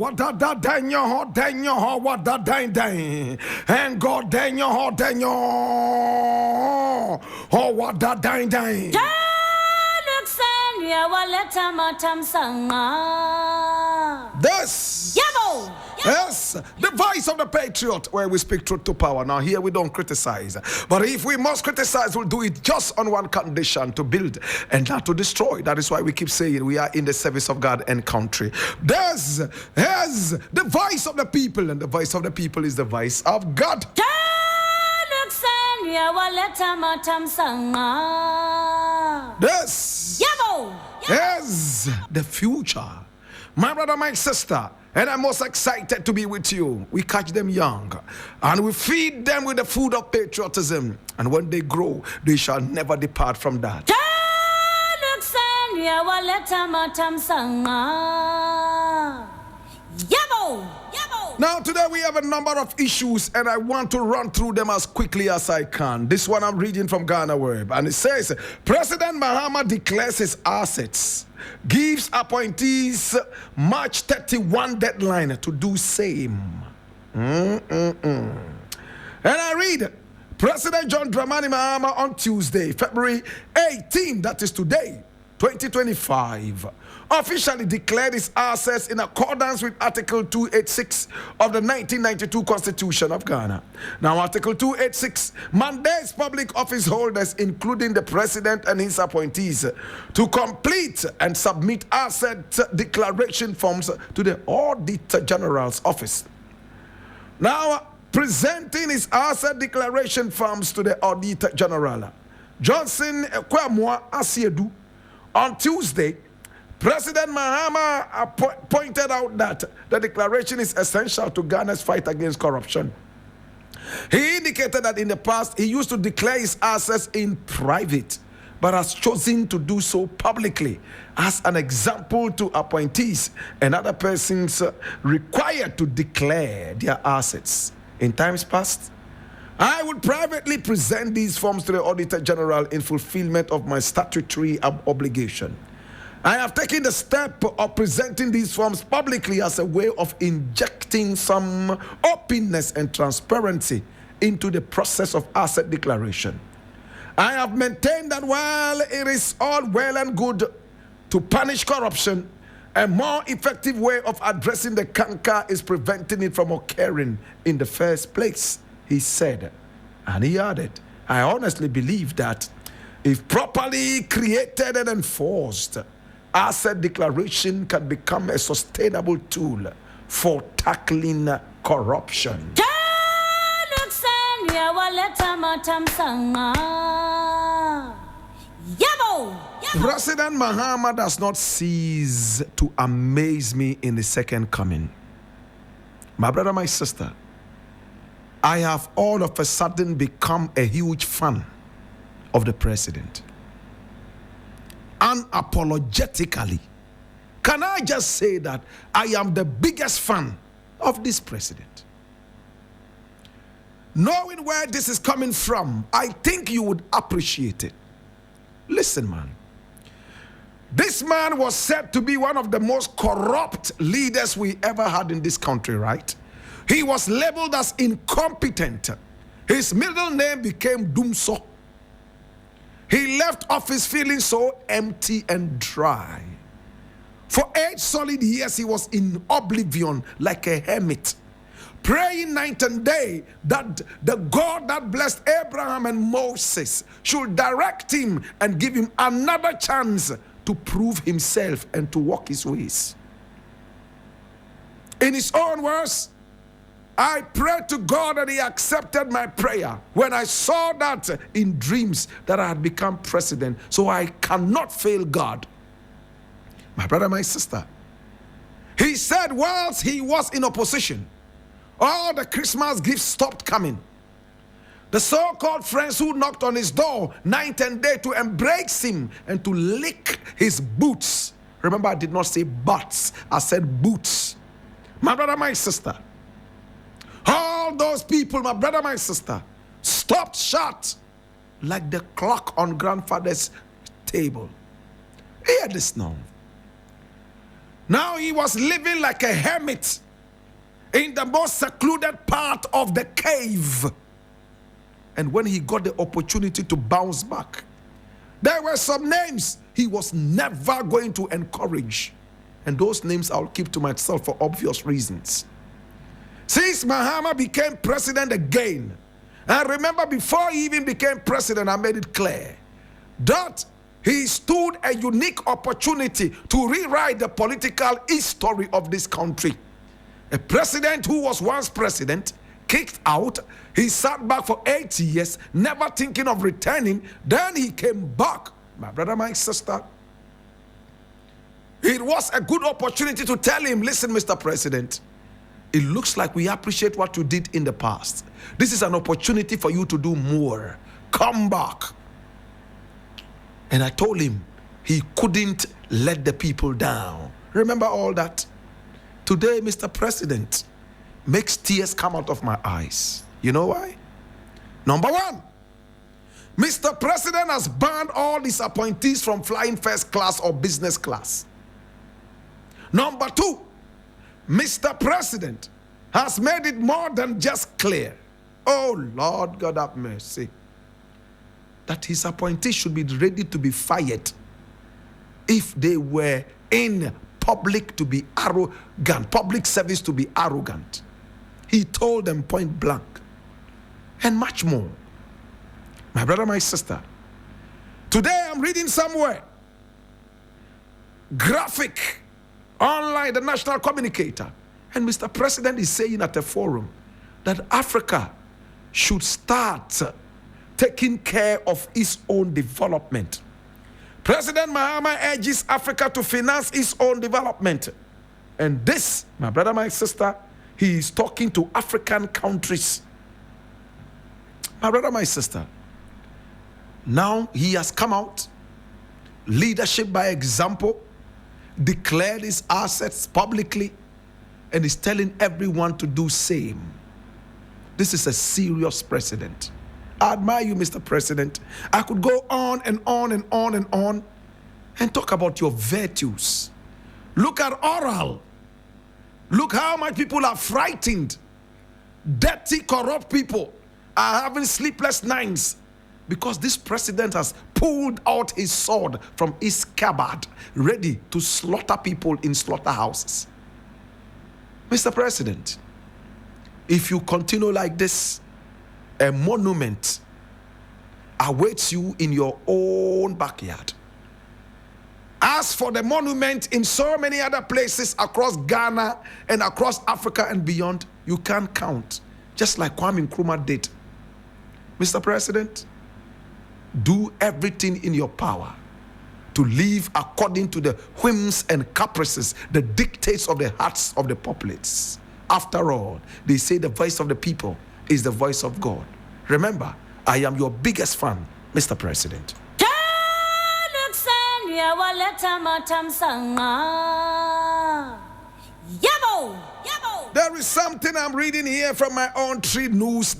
what da da dang your ho, what da dang dang. And God dang your ho, oh, what da dang dang. This. Yes, the voice of the Patriot, where we speak truth to power. Now here we don't criticize. But if we must criticize, we'll do it just on one condition: to build and not to destroy. That is why we keep saying we are in the service of God and country. This is the voice of the people, and the voice of the people is the voice of God. This is the future. My brother, my sister, and I'm most excited to be with you. We catch them young and we feed them with the food of patriotism. And when they grow, they shall never depart from that. Now today we have a number of issues and I want to run through them as quickly as I can. This one I'm reading from Ghana Web, and it says President Mahama declares his assets, gives appointees March 31 deadline to do same. And I read President John Dramani Mahama on Tuesday, February 18, that is today, 2025, officially declared his assets in accordance with Article 286 of the 1992 Constitution of Ghana. Now, Article 286 mandates public office holders, including the president and his appointees, to complete and submit asset declaration forms to the Auditor General's office. Now, presenting his asset declaration forms to the Auditor General, Johnson Kwamwa Asiedu, on Tuesday, President Mahama pointed out that the declaration is essential to Ghana's fight against corruption. He indicated that in the past, he used to declare his assets in private, but has chosen to do so publicly as an example to appointees and other persons required to declare their assets. In times past, I would privately present these forms to the Auditor General in fulfillment of my statutory obligation. I have taken the step of presenting these forms publicly as a way of injecting some openness and transparency into the process of asset declaration. I have maintained that while it is all well and good to punish corruption, a more effective way of addressing the canker is preventing it from occurring in the first place, he said. And he added, I honestly believe that if properly created and enforced, asset declaration can become a sustainable tool for tackling corruption. President Mahama does not cease to amaze me in the second coming. My brother, my sister, I have all of a sudden become a huge fan of the president. Unapologetically, can I just say that I am the biggest fan of this president? Knowing where this is coming from, I think you would appreciate it. Listen, man. This man was said to be one of the most corrupt leaders we ever had in this country, right? He was labeled as incompetent. His middle name became Dumso. He left office feeling so empty and dry. For 8 solid years, he was in oblivion like a hermit, praying night and day that the God that blessed Abraham and Moses should direct him and give him another chance to prove himself and to walk his ways. In his own words, I prayed to God and he accepted my prayer when I saw that in dreams that I had become president. So I cannot fail God. My brother, my sister, he said whilst he was in opposition, all the Christmas gifts stopped coming. The so-called friends who knocked on his door night and day to embrace him and to lick his boots. Remember, I did not say butts, I said boots. My brother, my sister, all those people, my brother, my sister, stopped short like the clock on grandfather's table. Hear this now. Now he was living like a hermit in the most secluded part of the cave. And when he got the opportunity to bounce back, there were some names he was never going to encourage. And those names I'll keep to myself for obvious reasons. Since Mahama became president again, and remember before he even became president, I made it clear that he stood a unique opportunity to rewrite the political history of this country. A president who was once president, kicked out, he sat back for 8 years, never thinking of returning, then he came back. My brother, my sister, it was a good opportunity to tell him, listen, Mr. President, it looks like we appreciate what you did in the past. This is an opportunity for you to do more. Come back. And I told him he couldn't let the people down. Remember all that? Today, Mr. President makes tears come out of my eyes. You know why? Number one, Mr. President has banned all his appointees from flying first class or business class. Number two, Mr. President has made it more than just clear, oh Lord God have mercy, that his appointees should be ready to be fired if they were in public to be arrogant, public service to be arrogant. He told them point blank, and much more. My brother, my sister, today I'm reading somewhere, graphic, online, the national communicator, and Mr. President is saying at a forum that Africa should start taking care of its own development. President Mahama urges Africa to finance its own development. And this, my brother, my sister, he is talking to African countries. My brother, my sister, now he has come out, leadership by example, declared his assets publicly, and is telling everyone to do same. This is a serious precedent. I admire you, Mr. President. I could go on and on and on and on and talk about your virtues. Look at oral. Look how much people are frightened. Dirty, corrupt people are having sleepless nights because this president has pulled out his sword from his scabbard, ready to slaughter people in slaughterhouses. Mr. President, if you continue like this, a monument awaits you in your own backyard. As for the monument in so many other places across Ghana and across Africa and beyond, you can't count, just like Kwame Nkrumah did. Mr. President, do everything in your power to live according to the whims and caprices, the dictates of the hearts of the populace. After all, they say the voice of the people is the voice of God. Remember, I am your biggest fan, Mr. President. There is something I'm reading here from my own Tree News.